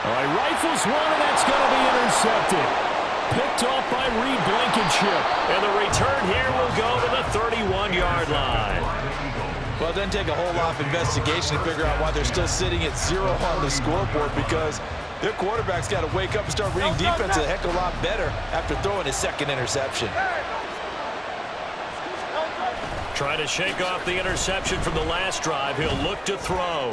All right, rifles one, and that's going to be intercepted. Picked off by Reed Blankenship. And the return here will go to the 31-yard line. Well, it doesn't take a whole lot of investigation to figure out why they're still sitting at 0 on the scoreboard, because their quarterback's got to wake up and start reading defense a heck of a lot better after throwing his second interception. Try to shake off the interception from the last drive. He'll look to throw.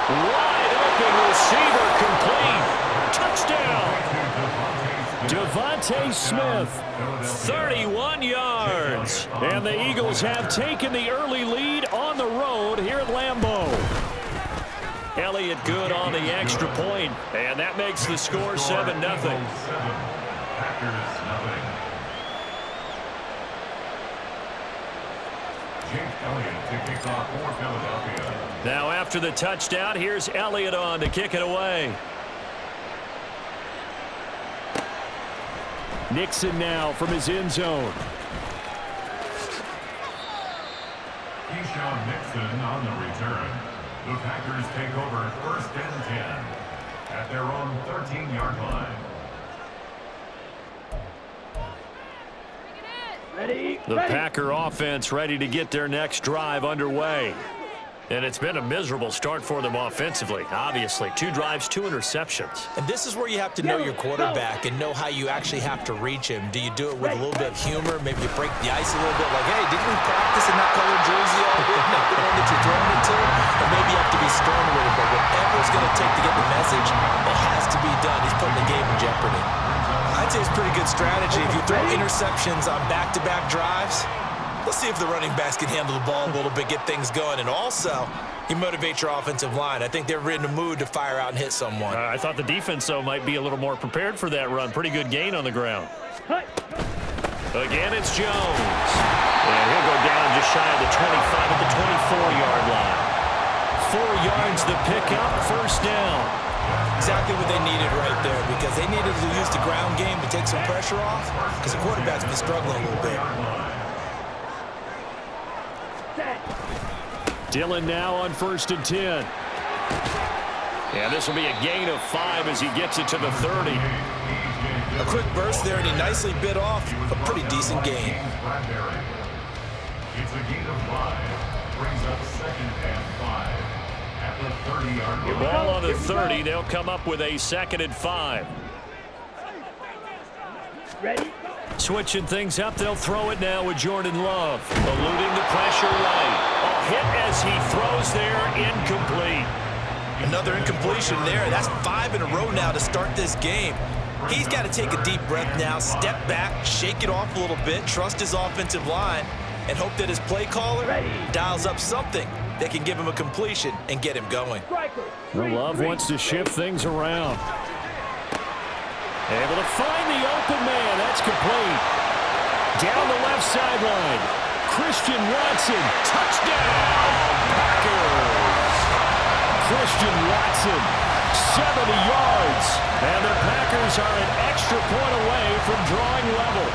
Wide open receiver, complete. Touchdown. Devontae Smith, 31 yards. And the Eagles have taken the early lead on the road here at Lambeau. Elliott good on the extra point, and that makes the score 7-0. Now after the touchdown, here's Elliott on to kick it away. Nixon now from his end zone. Keyshawn Nixon on the return. The Packers take over 1st and 10 at their own 13-yard line. The Packer offense ready to get their next drive underway. And it's been a miserable start for them offensively. Obviously, 2 drives, 2 interceptions. And this is where you have to know your quarterback and know how you actually have to reach him. Do you do it with a little bit of humor? Maybe you break the ice a little bit, like, hey, didn't we practice in that colored jersey all week? Not the one that you're throwing it to? Or maybe you have to be stern with it, but whatever it's going to take to get the message, it has to be done. He's putting the game in jeopardy. I'd say it's a pretty good strategy. If you throw interceptions on back-to-back drives, let's see if the running backs can handle the ball a little bit, get things going, and also you motivate your offensive line. I think they're in the mood to fire out and hit someone. I thought the defense, though, might be a little more prepared for that run. Pretty good gain on the ground. Again, it's Jones. And he'll go down just shy of the 25 at the 24-yard line. 4 yards the pickup, 1st down. Exactly what they needed right there, because they needed to use the ground game to take some pressure off, because the quarterback's been struggling a little bit. Dillon now on 1st and 10. And this will be a gain of 5 as he gets it to the 30. A quick burst there, and he nicely bit off a pretty decent gain. It's a gain of 5. Brings up 2nd and 5 at the 30-yard line. The ball on the 30. They'll come up with a 2nd and 5. Ready? Switching things up, they'll throw it now with Jordan Love. Eluding the pressure right. A hit as he throws there, incomplete. Another incompletion there. That's 5 in a row now to start this game. He's got to take a deep breath now, step back, shake it off a little bit, trust his offensive line, and hope that his play caller dials up something that can give him a completion and get him going. Love wants to shift things around. Able to find the open man. That's complete. Down the left sideline. Christian Watson. Touchdown, Packers. Christian Watson, 70 yards. And the Packers are an extra point away from drawing level.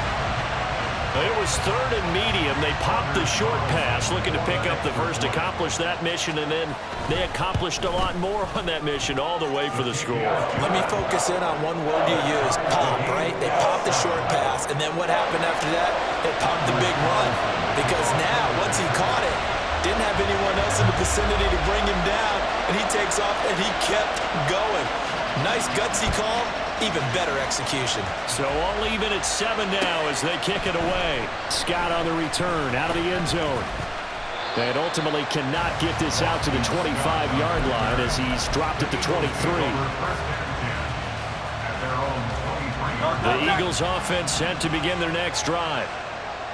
It was 3rd and medium. They popped the short pass, looking to pick up the first, accomplish that mission, and then they accomplished a lot more on that mission all the way for the score. Let me focus in on one word you used, pop, right? They popped the short pass, and then what happened after that? They popped the big run. Because now, once he caught it, didn't have anyone else in the vicinity to bring him down, and he takes off, and he kept going. Nice gutsy call. Even better execution. So all even at 7 now as they kick it away. Scott on the return out of the end zone. And ultimately cannot get this out to the 25-yard line as he's dropped at the 23. The Eagles offense set to begin their next drive.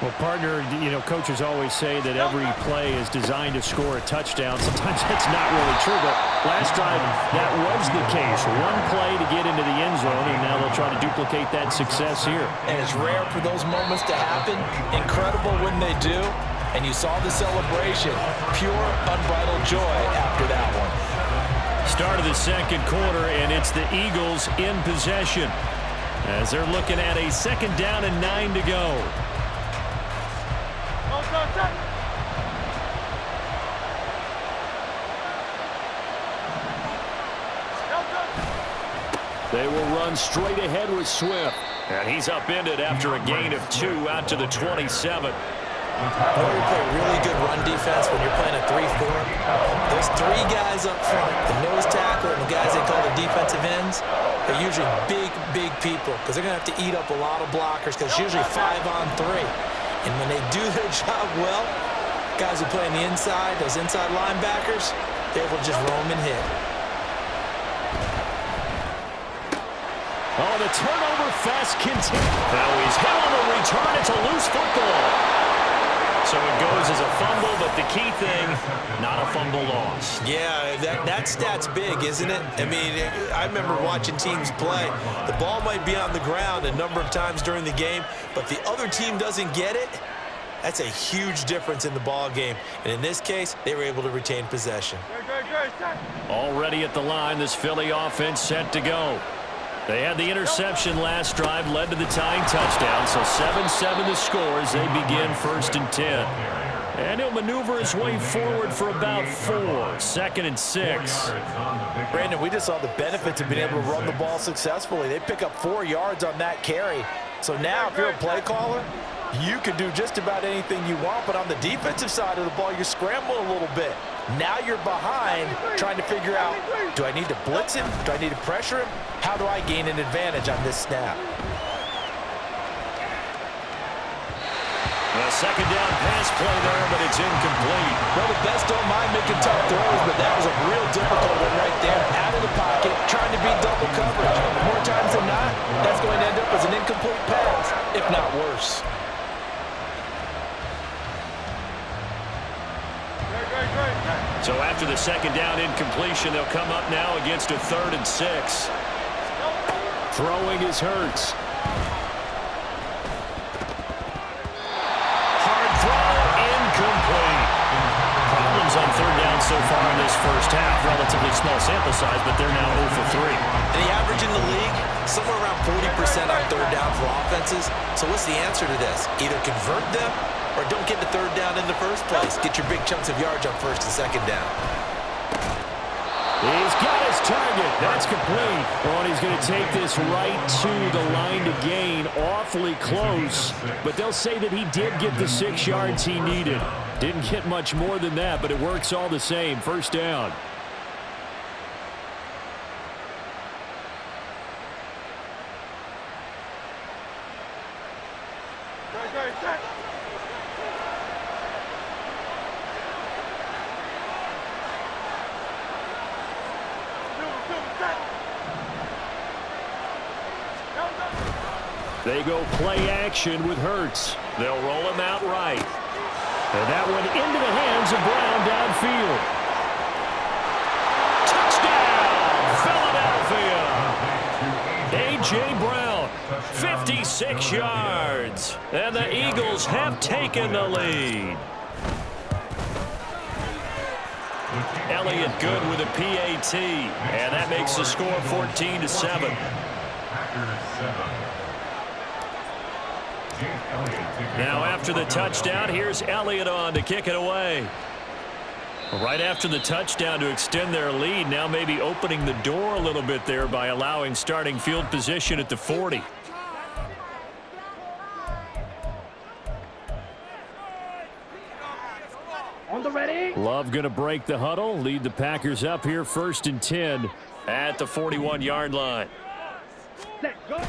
Well, partner, you know, coaches always say that every play is designed to score a touchdown. Sometimes that's not really true, but last drive, that was the case. One play to get into the end zone, and now they'll try to duplicate that success here. And it's rare for those moments to happen. Incredible when they do. And you saw the celebration. Pure, unbridled joy after that one. Start of the 2nd quarter, and it's the Eagles in possession as they're looking at a 2nd down and 9 to go. They will run straight ahead with Swift. And he's upended after a gain of 2 out to the 27. You know, you play really good run defense when you're playing a 3-4. Those 3 guys up front, the nose tackle and the guys they call the defensive ends, they're usually big people because they're going to have to eat up a lot of blockers because it's usually 5-on-3. And when they do their job well, guys who play on the inside, those inside linebackers, they're able to just roam and hit. Oh, the turnover fest continues. Now he's hit on the return. It's a loose football. So it goes as a fumble, but the key thing, not a fumble loss. Yeah, that stat's big, isn't it? I mean, I remember watching teams play. The ball might be on the ground a number of times during the game, but the other team doesn't get it. That's a huge difference in the ball game. And in this case, they were able to retain possession. Already at the line, this Philly offense set to go. They had the interception last drive, led to the tying touchdown, so 7-7 the score as they begin 1st and 10. And he'll maneuver his way forward for about 4, 2nd and 6. Brandon, we just saw the benefits of being able to run the ball successfully. They pick up 4 yards on that carry. So now if you're a play caller, you can do just about anything you want, but on the defensive side of the ball, you're scrambling a little bit. Now you're behind trying to figure out, do I need to blitz him? Do I need to pressure him? How do I gain an advantage on this snap? A second down pass play there, but it's incomplete. Well, the best don't mind making tough throws, but that was a real difficult one right there. Out of the pocket, trying to beat double coverage. More times than not, that's going to end up as an incomplete pass, if not worse. So after the second down incompletion, they'll come up now against a 3rd and 6. Throwing is Hurts. Hard throw, incomplete. Problems on 3rd down so far in this first half. Relatively small sample size, but they're now 0 for 3. And the average in the league, somewhere around 40% on 3rd down for offenses. So what's the answer to this? Either convert them or don't get the 3rd down in the first place. Get your big chunks of yards on 1st and 2nd down. He's got his target. That's complete. Oh, and he's going to take this right to the line to gain. Awfully close. But they'll say that he did get the 6 yards he needed. Didn't get much more than that, but it works all the same. 1st down. They go play action with Hurts. They'll roll him out right. And that one into the hands of Brown downfield. Touchdown, Philadelphia. A.J. Brown, 56 yards. And the Eagles have taken the lead. Elliott good with a PAT. And that makes the score 14-7. Now after the touchdown, here's Elliott on to kick it away. Right after the touchdown to extend their lead, now maybe opening the door a little bit there by allowing starting field position at the 40. On the ready. Love going to break the huddle, lead the Packers up here 1st and 10 at the 41-yard line. Let's go.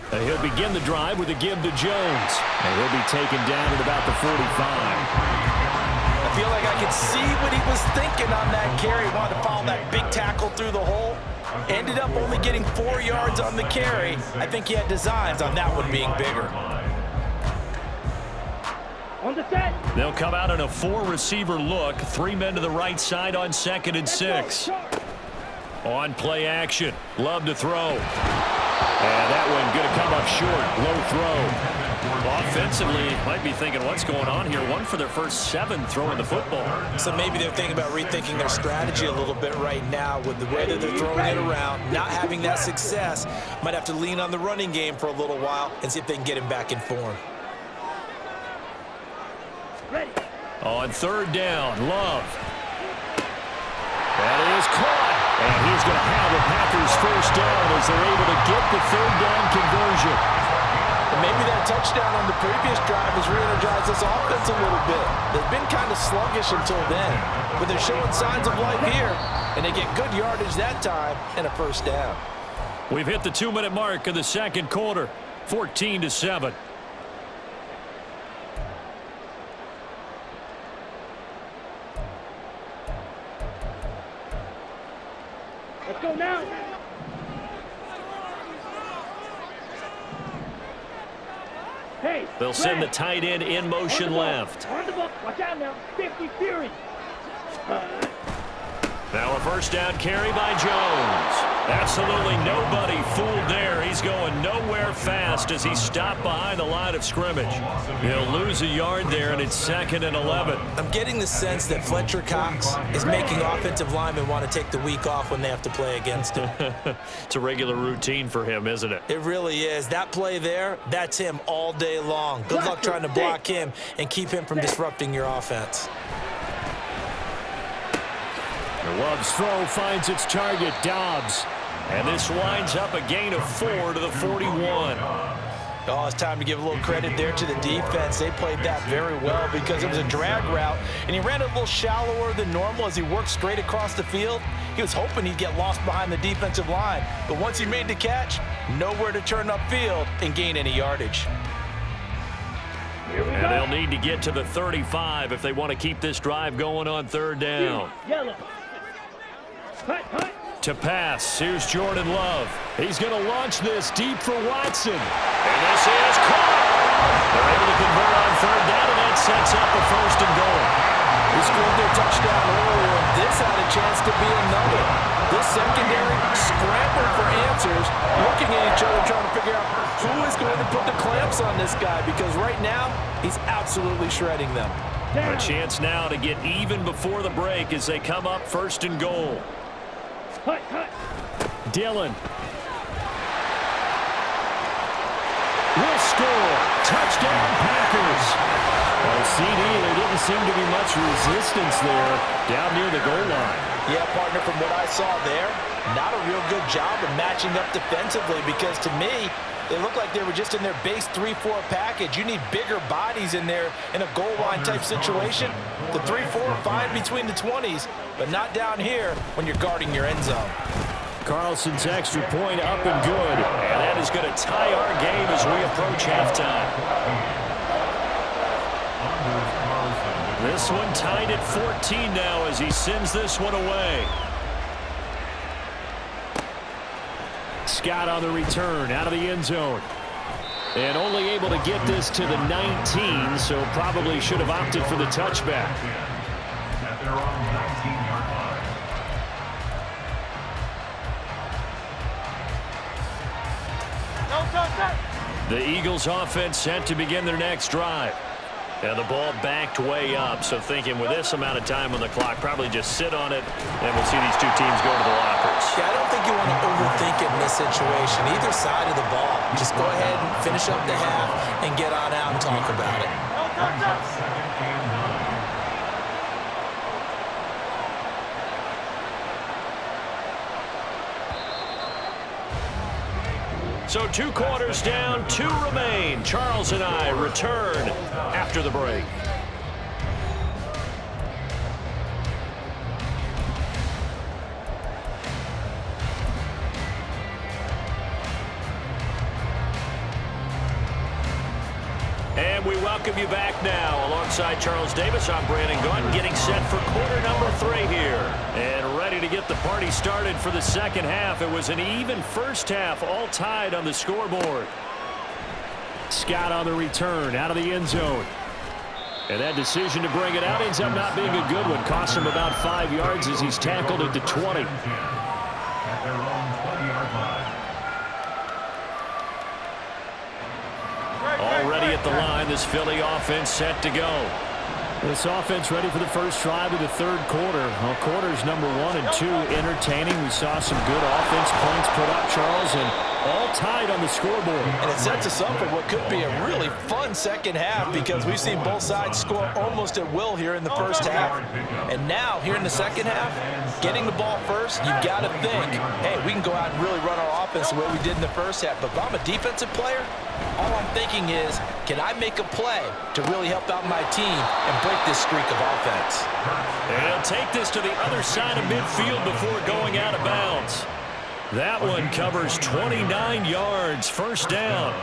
He'll begin the drive with a give to Jones. And he'll be taken down at about the 45. I feel like I could see what he was thinking on that carry. Wanted to follow that big tackle through the hole. Ended up only getting 4 yards on the carry. I think he had designs on that one being bigger. On the set. They'll come out in a 4-receiver look. 3 men to the right side on 2nd and 6. On play action. Love to throw. And that one going to come up short. Low throw. Offensively, might be thinking, what's going on here? 1 for their first 7 throwing the football. So maybe they're thinking about rethinking their strategy a little bit right now with the way that they're throwing it around, not having that success. Might have to lean on the running game for a little while and see if they can get him back in form. Ready. On 3rd down, Love. That is caught. And he's going to have a Packers Packers first down as they're able to get the third down conversion. And maybe that touchdown on the previous drive has re-energized this offense a little bit. They've been kind of sluggish until then, but they're showing signs of life here, and they get good yardage that time and a first down. We've hit the 2-minute mark of the second quarter, 14-7. Let's go now. Hey, They'll send the tight end in motion left. On the ball. Watch out now. 50 Fury. Now a first down carry by Jones. Absolutely nobody fooled there. He's going nowhere fast as he's stopped behind the line of scrimmage. He'll lose a yard there, and it's 2nd and 11. I'm getting the sense that Fletcher Cox is making offensive linemen want to take the week off when they have to play against him. It's a regular routine for him, isn't it? It really is. That play there, that's him all day long. Good luck trying to block him and keep him from disrupting your offense. Love's throw finds its target, Dobbs. And this winds up a gain of 4 to the 41. Oh, it's time to give a little credit there to the defense. They played that very well because it was a drag route, and he ran a little shallower than normal as he worked straight across the field. He was hoping he'd get lost behind the defensive line, but once he made the catch, nowhere to turn upfield and gain any yardage. And they'll need to get to the 35 if they want to keep this drive going on third down. Yellow. Hut. To pass, here's Jordan Love. He's going to launch this deep for Watson. And this is caught. They're able to convert on third down, and that sets up the 1st and goal. They scored their touchdown earlier. This had a chance to be another. This secondary scrambled for answers, looking at each other, trying to figure out who is going to put the clamps on this guy, because right now, he's absolutely shredding them. A chance now to get even before the break as they come up 1st and goal. Hut. Dillon. Will score. Touchdown, Packers. Well, CD, there didn't seem to be much resistance there down near the goal line. Yeah, partner, from what I saw there, not a real good job of matching up defensively, because to me, they looked like they were just in their base 3-4 package. You need bigger bodies in there in a goal line type situation. The 3-4 are fine between the 20s, but not down here when you're guarding your end zone. Carlson's extra point up and good. And that is going to tie our game as we approach halftime. This one tied at 14 now as he sends this one away. Scott on the return out of the end zone. And only able to get this to the 19, so probably should have opted for the touchback. At their own 19-yard line. The Eagles offense set to begin their next drive. And the ball backed way up, so thinking with this amount of time on the clock, probably just sit on it, and we'll see these two teams go to the lockers. Yeah, I don't think you want to overthink it in this situation. Either side of the ball. Just go ahead and finish up the half and get on out and talk about it. Brings up 2nd and 9. So 2 quarters down, 2 remain. Charles and I return after the break. And we welcome you back now. Alongside Charles Davis, I'm Brandon Gaunt, getting set for quarter number 3 here. And ready to get the party started for the second half. It was an even first half, all tied on the scoreboard. Scott on the return, out of the end zone. And that decision to bring it out ends up not being a good one. Costs him about 5 yards as he's tackled at the 20. At their own 20-yard line. Already at the line, this Philly offense set to go. This offense ready for the first drive of the third quarter. Well, quarters number 1 and 2 entertaining. We saw some good offense points put up, Charles, and All tied on the scoreboard. And it sets us up for what could be a really fun second half because we've seen both sides score almost at will here in the first half. And now, here in the second half, getting the ball first, you've got to think, hey, we can go out and really run our offense the way we did in the first half. But if I'm a defensive player, all I'm thinking is, can I make a play to really help out my team and break this streak of offense? And he'll take this to the other side of midfield before going out of bounds. That one covers 29 yards, first down.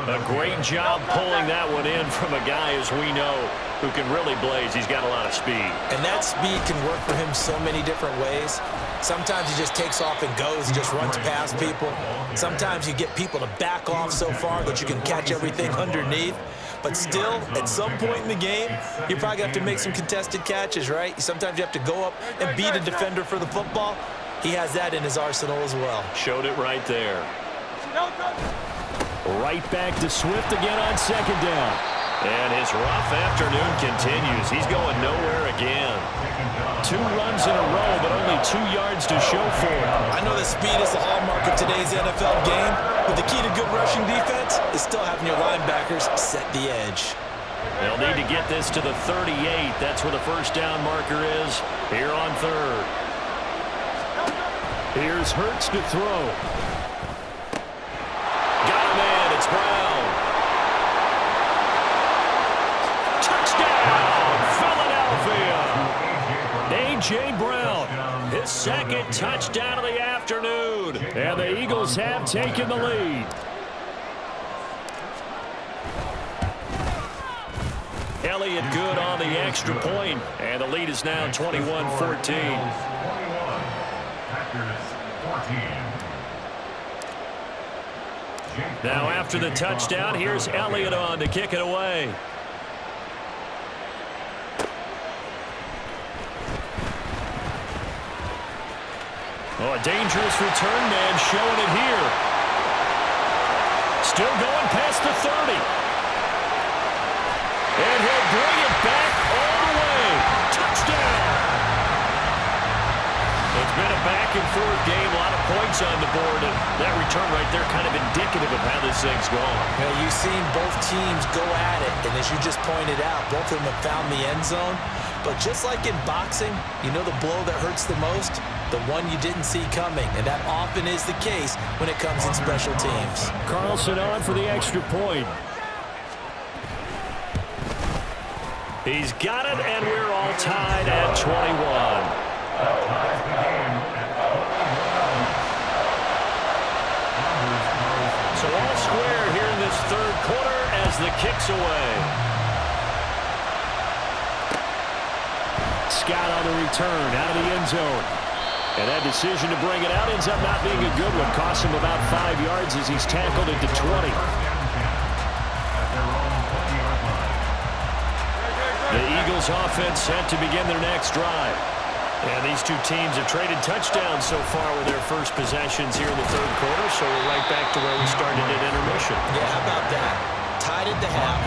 A great job pulling that one in from a guy, as we know, who can really blaze. He's got a lot of speed. And that speed can work for him so many different ways. Sometimes he just takes off and goes, just runs past people. Sometimes you get people to back off so far that you can catch everything underneath. But still, at some point in the game, you probably have to make some contested catches, right? Sometimes you have to go up and beat a defender for the football. He has that in his arsenal as well. Showed it right there. Right back to Swift again on second down. And his rough afternoon continues. He's going nowhere again. 2 runs in a row, but only 2 yards to show for it. I know that speed is the hallmark of today's NFL game, but the key to good rushing defense is still having your linebackers set the edge. They'll need to get this to the 38. That's where the first down marker is here on third. Here's Hurts to throw. Got a man. It's Brown. Touchdown, Philadelphia. A.J. Brown, his second touchdown of the afternoon. And the Eagles have taken the lead. Elliott good on the extra point, and the lead is now 21-14. Now after the touchdown, here's Elliott on to kick it away. Oh, a dangerous return man showing it here. Still going past the 30. And he'll bring it back all the way. Touchdown. It's been a back-and-forth game, a lot of points on the board, and that return right there kind of indicative of how this thing's going. Now, you've seen both teams go at it, and as you just pointed out, both of them have found the end zone. But just like in boxing, you know the blow that hurts the most? The one you didn't see coming, and that often is the case when it comes in special teams. Carlson on for the extra point. He's got it, and we're all tied at 21. So all square here in this third quarter as the kick's away. Scott on the return out of the end zone. And that decision to bring it out ends up not being a good one. Costs him about 5 yards as he's tackled at the 20. The Eagles offense set to begin their next drive. And these two teams have traded touchdowns so far with their first possessions here in the third quarter, so we're right back to where we started at intermission. Yeah, how about that? Tied at the half,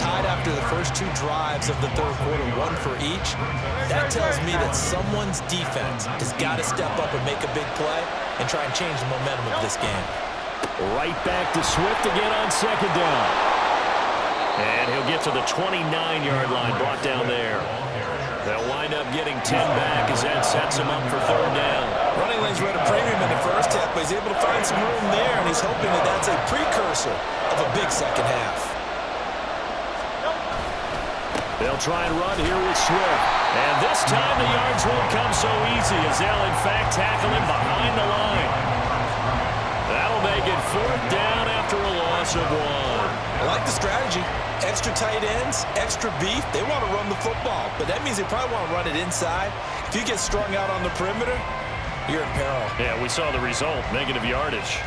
tied after the first 2 drives of the third quarter, 1 for each. That tells me that someone's defense has got to step up and make a big play and try and change the momentum of this game. Right back to Swift again on second down. And he'll get to the 29-yard line, brought down there. They'll wind up getting 10 back as that sets him up for third down. Running lanes were at a premium in the first half, but he's able to find some room there, and he's hoping that that's a precursor of a big second half. They'll try and run here with Swift. And this time the yards won't come so easy as they'll, in fact, tackle him behind the line. That'll make it fourth down after a loss of 1. I like the strategy. Extra tight ends, extra beef. They want to run the football, but that means they probably want to run it inside. If you get strung out on the perimeter, you're in peril. Yeah, we saw the result, negative yardage.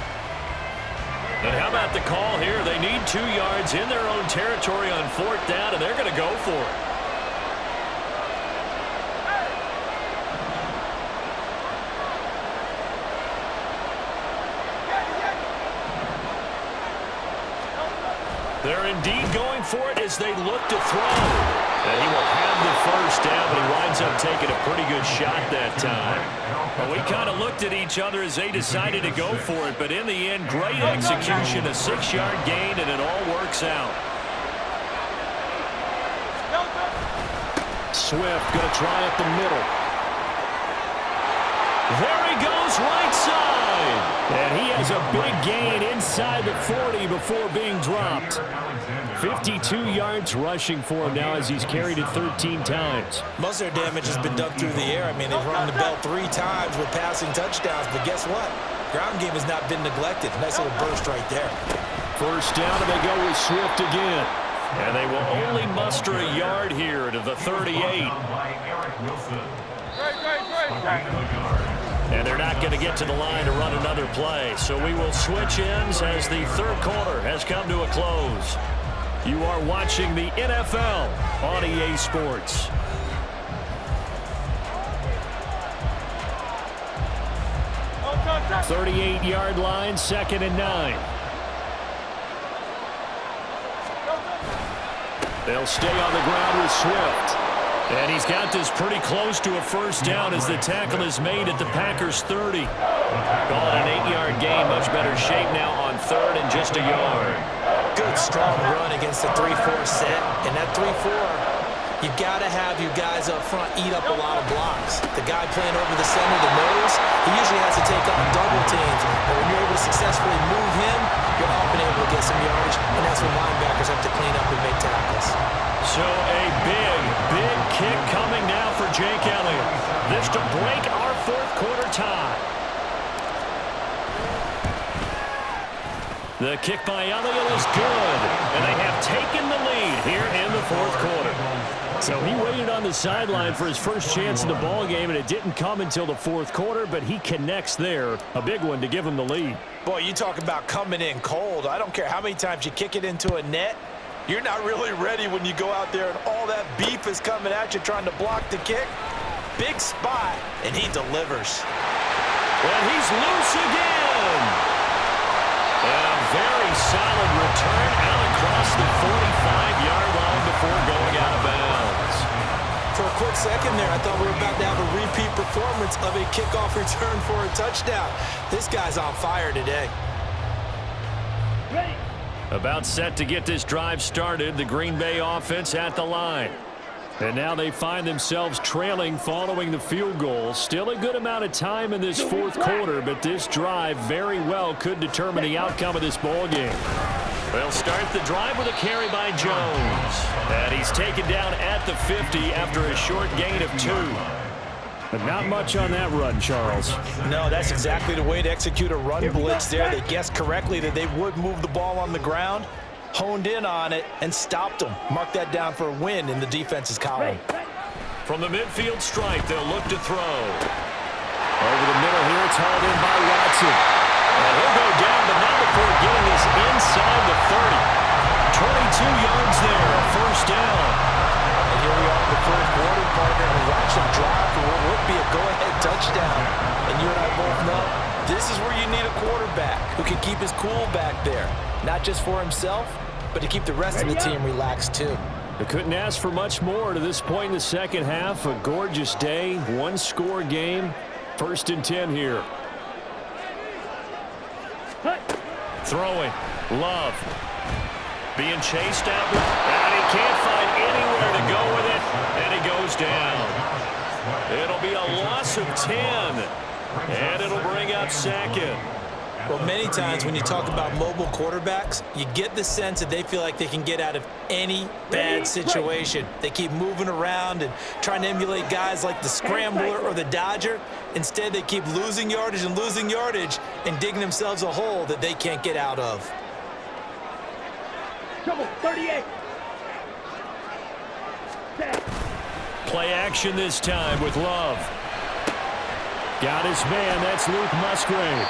And how about the call here? They need 2 yards in their own territory on fourth down, and they're going to go for it. They're indeed going for it as they look to throw. And he will have the first down, but he winds up taking a pretty good shot that time. Well, we kind of looked at each other as they decided to go for it, but in the end, great execution, a 6-yard gain, and it all works out. Swift going to try up the middle. There he goes, right side. And he has a big gain inside the 40 before being dropped. 52 yards rushing for him now as he's carried it 13 times. Most of their damage has been done through the air. I mean, they've rung the bell 3 times with passing touchdowns, but guess what? Ground game has not been neglected. Nice little burst right there. First down, and they go with Swift again. And they will only muster a yard here to the 38. And they're not going to get to the line to run another play. So we will switch ends as the third quarter has come to a close. You are watching the NFL on EA Sports. Oh, 38-yard line, 2nd and 9. They'll stay on the ground with Swift. And he's got this pretty close to a first down as the tackle is made at the Packers' 30. Call it an 8-yard gain. Much better shape now on 3rd and just a yard. Good, strong run against the 3-4 set. And that 3-4, you've got to have you guys up front eat up a lot of blocks. The guy playing over the center, the nose, he usually has to take on double teams. But when you're able to successfully move him, you're often able to get some yardage, and that's when linebackers have to clean up and make tackles. So a big kick coming now for Jake Elliott. This to break our 4th quarter tie. The kick by Elliott is good, and they have taken the lead here in the 4th quarter. So he waited on the sideline for his first chance in the ball game, and it didn't come until the 4th quarter, but he connects there. A big one to give him the lead. Boy, you talk about coming in cold. I don't care how many times you kick it into a net. You're not really ready when you go out there and all that beef is coming at you trying to block the kick. Big spot, and he delivers. And he's loose again. And a very solid return out across the 45-yard line before going out of bounds. For a quick second there, I thought we were about to have a repeat performance of a kickoff return for a touchdown. This guy's on fire today. Ready. About set to get this drive started, the Green Bay offense at the line. And now they find themselves trailing following the field goal. Still a good amount of time in this 4th quarter, but this drive very well could determine the outcome of this ball game. They'll start the drive with a carry by Jones. And he's taken down at the 50 after a short gain of 2. But not much on that run, Charles. No, that's exactly the way to execute a run blitz there. They guessed correctly that they would move the ball on the ground, honed in on it, and stopped them. Mark that down for a win in the defense's column. From the midfield stripe, they'll look to throw. Over the middle here, it's hauled in by Watson. And he'll go down, but not before getting this inside the 30. 22 yards there, a first down. And here we are in the 4th quarter, partner, and watch them drive for what would be a go-ahead touchdown. And you and I both know this is where you need a quarterback who can keep his cool back there. Not just for himself, but to keep the rest of the team relaxed too. They couldn't ask for much more to this point in the second half. A gorgeous day, 1-score game. 1st and 10 here. Throwing. Love. Being chased out. And he can't find anywhere to go with it. And he goes down. It'll be a loss of 10. And it'll bring up 2nd. Well, many times when you talk about mobile quarterbacks, you get the sense that they feel like they can get out of any bad situation. They keep moving around and trying to emulate guys like the Scrambler or the Dodger. Instead, they keep losing yardage and digging themselves a hole that they can't get out of. Trouble, 38. Play action this time with Love. Got his man. That's Luke Musgrave.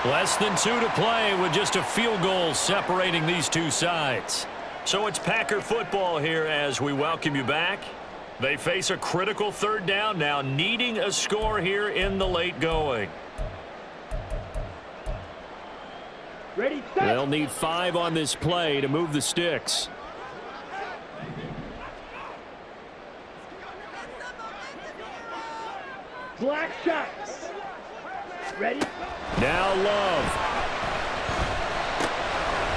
Less than 2 to play with just a field goal separating these two sides. So it's Packer football here as we welcome you back. They face a critical 3rd down now, needing a score here in the late going. Ready, set. They'll need 5 on this play to move the sticks. Black shot. Ready? Now Love.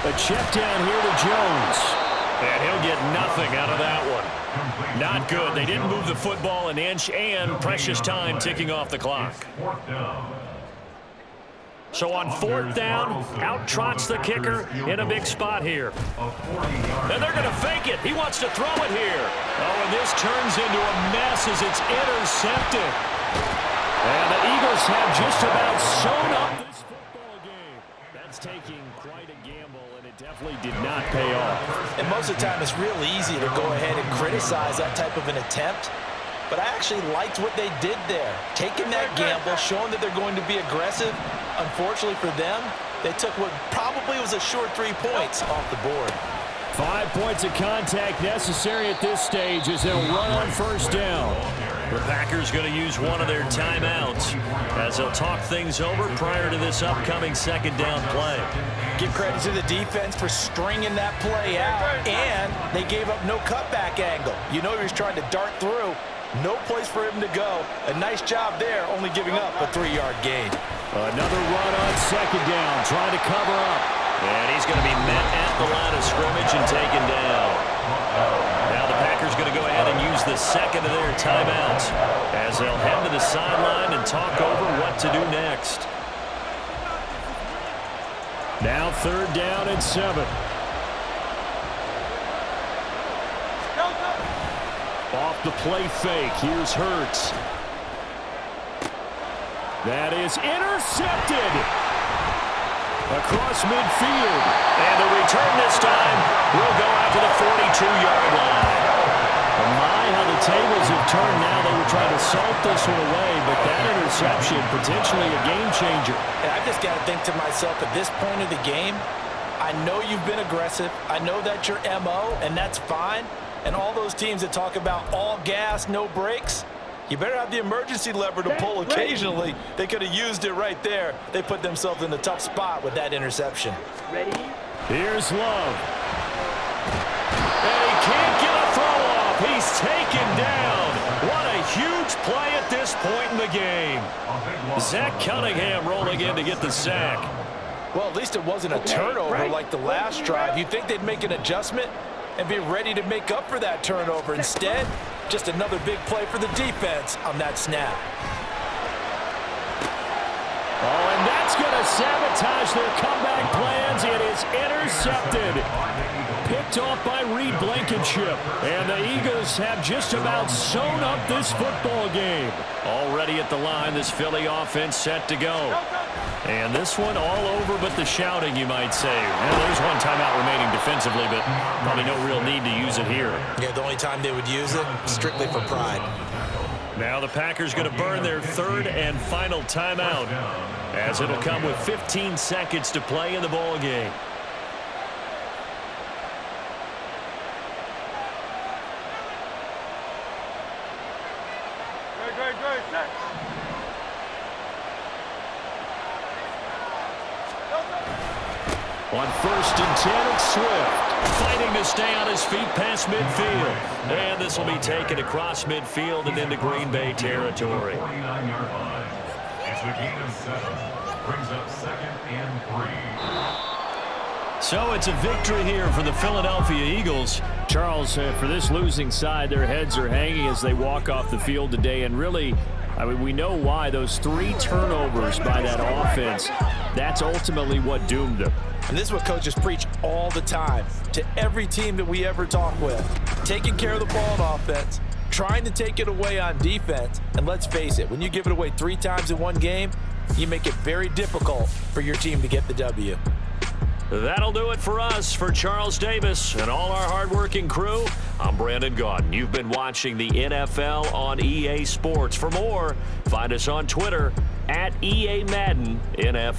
A check down here to Jones. And he'll get nothing out of that one. Not good. They didn't move the football an inch, and precious time ticking off the clock. So on fourth down, out trots the kicker in a big spot here. And they're going to fake it. He wants to throw it here. Oh, and this turns into a mess as it's intercepted. And the Eagles have just about sewn up this football game. That's taking quite a gamble, and it definitely did not pay off. And most of the time, it's real easy to go ahead and criticize that type of an attempt. But I actually liked what they did there. Taking that gamble, showing that they're going to be aggressive. Unfortunately for them, they took what probably was a short 3 points off the board. 5 points of contact necessary at this stage as they'll run on first down. The Packers going to use one of their timeouts as they'll talk things over prior to this upcoming second down play. Give credit to the defense for stringing that play out, and they gave up no cutback angle. You know he was trying to dart through. No place for him to go. A nice job there, only giving up a 3-yard gain. Another run on second down, trying to cover up. And he's going to be met at the line of scrimmage and taken down. Now the Packers going to go ahead and use the second of their timeouts as they'll head to the sideline and talk over what to do next. Now third down and 7. Off the play fake, here's Hurts. That is intercepted across midfield. And the return this time will go out to the 42-yard line. My, how the tables have turned now. They were trying to salt this one away, but that interception, potentially a game changer. And I just got to think to myself, at this point of the game, I know you've been aggressive. I know that's your MO, and that's fine. And all those teams that talk about all gas, no brakes, you better have the emergency lever to pull occasionally. They could have used it right there. They put themselves in a tough spot with that interception. Ready? Here's Love. And he can't get a throw off. He's taken down. What a huge play at this point in the game. Zach Cunningham rolling in to get the sack. Well, at least it wasn't a turnover like the last drive. You'd think they'd make an adjustment and be ready to make up for that turnover. Instead, just another big play for the defense on that snap. Oh, and that's going to sabotage their comeback plans. It is intercepted. Picked off by Reed Blankenship. And the Eagles have just about sewn up this football game. Already at the line, this Philly offense set to go. And this one all over but the shouting, you might say. Well, there's one timeout remaining defensively, but probably no real need to use it here. Yeah, the only time they would use it, strictly for pride. Now the Packers going to burn their third and final timeout as it'll come with 15 seconds to play in the ball game. On first and 10, it's Swift. Fighting to stay on his feet past midfield. And this will be taken across midfield and into Green Bay territory. 49-yard line. It's a gain of 7. Brings up second and 3. So it's a victory here for the Philadelphia Eagles. Charles, for this losing side, their heads are hanging as they walk off the field today. And really, I mean, we know why. Those 3 turnovers by that offense, that's ultimately what doomed them. And this is what coaches preach all the time to every team that we ever talk with. Taking care of the ball on offense, trying to take it away on defense. And let's face it, when you give it away 3 times in one game, you make it very difficult for your team to get the W. That'll do it for us. For Charles Davis and all our hardworking crew, I'm Brandon Gaudin. You've been watching the NFL on EA Sports. For more, find us on Twitter @EA Madden NFL.